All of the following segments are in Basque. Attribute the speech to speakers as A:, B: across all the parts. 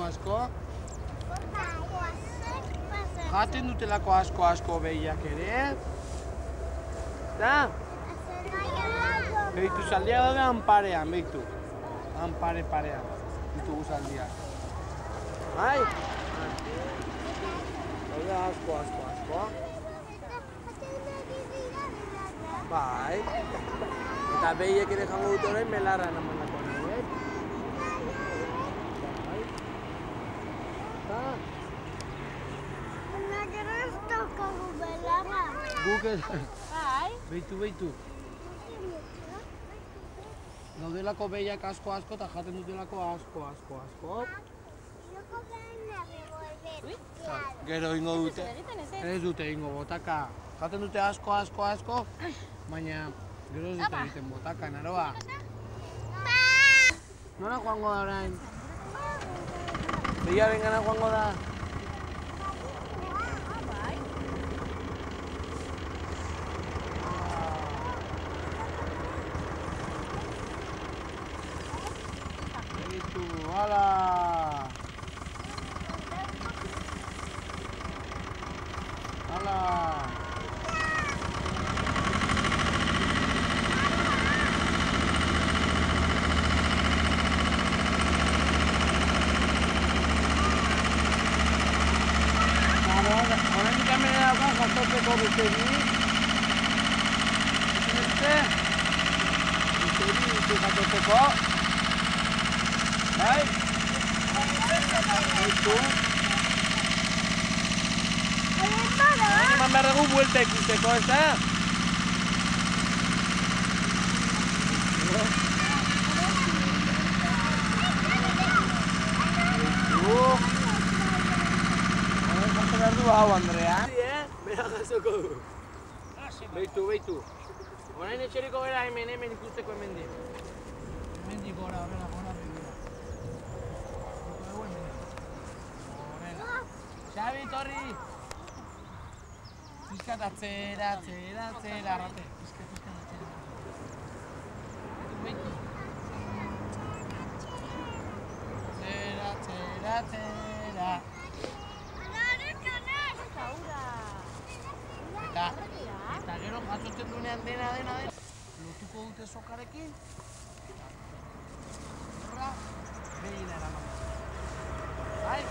A: asko. Jaten dutelako asko behiak ere. Eta? Behitu zaldiak daude hanparean, behitu. Hanpare-parean. Ditugu zaldiak. Bai? Daude asko. Bai. Eta behiek ere jango dute orain belarra emanako nahiek. Bai. Eta?
B: Gero ez daukagu belarra.
A: Guk ez.
B: Bai.
A: Behitu. Daudelako behiak asko eta jaten dutelako asko. Gero ingo dute. Ez dute ingo botaka. Jaten dute asko, baina gero ez dute egiten botaka, naroa. Nora joango da orain? Behiaren gana joango da? Hala! Orain kamera dauka jasotzeko bustegi. Bustegi jasotzeko. Bai? Baitu. Eman behar dugu buelta ikusteko, ez da? Jaso behar du hau, Andrea. Bera jasoko du. Beitu. Orain etxeriko gara hemen ikusteko hemendik. Hemendik gora, horrela. Xabi, torri! Pizkat atzera, arrate. Pizkat atzera. Beitu. Atzera. Eta gero jatzotzen duenean dena. Lotuko dute sokarekin. Horra, behina eraman. Bai?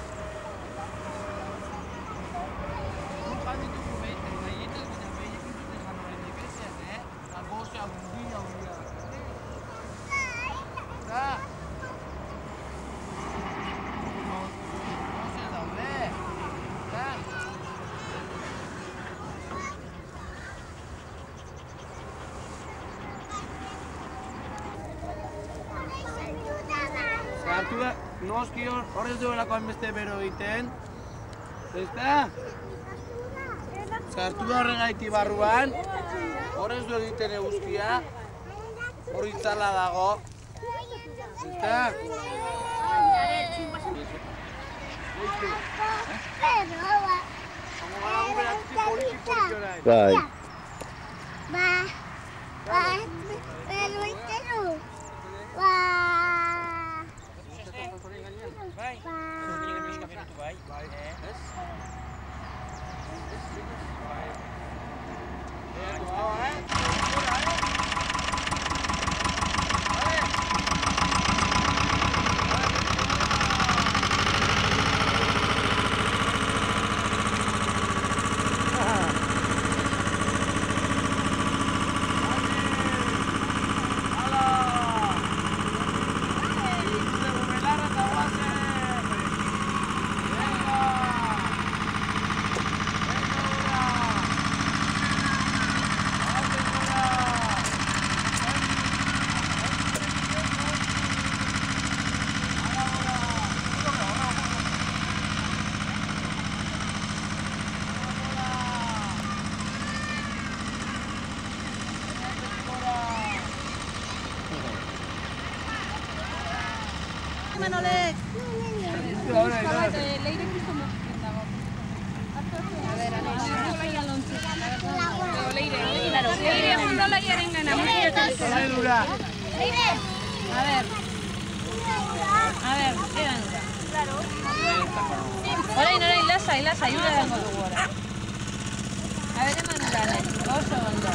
A: Hartu da, noski hor ez duelako hainbeste bero egiten. Ezta? Zartu da horregaiti barruan. Hor ez du egiten eguzkia. Hor itzala dago. Ezta? Hango gara gu beratzi poliki orain.
C: Bai.
B: Manolek. A ver, queda. Claro.
C: lasai, ura edango dugu ora. Aber, eman gane, oso ondo.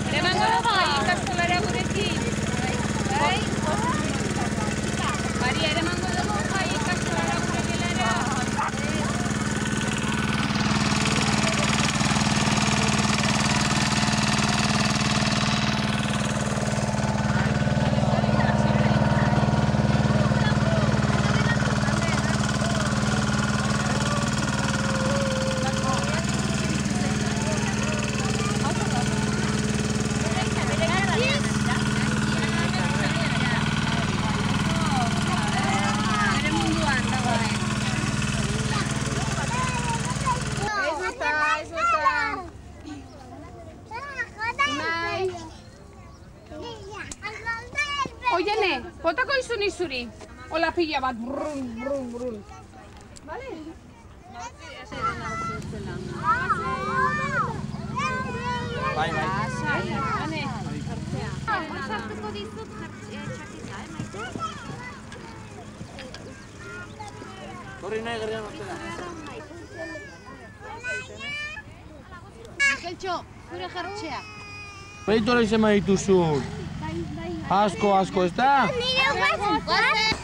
C: Ere emango dugu gai ikastolara gurekin. Bai? Maria, ere emango dugu gai ikastolara gurekin ere. Oiene, botako izun izuri. Hola pila bat, brun, brun, brun. Vale?
A: Bai, bai.
C: Asai, ane.
B: Sartuko dizut txakita, maite?
A: Korri nahi gerrian ortega.
B: Mikeltxo, zure jartxea.
A: Beitu hori zema dituzun. Asko, ez da?
B: Nire guazen.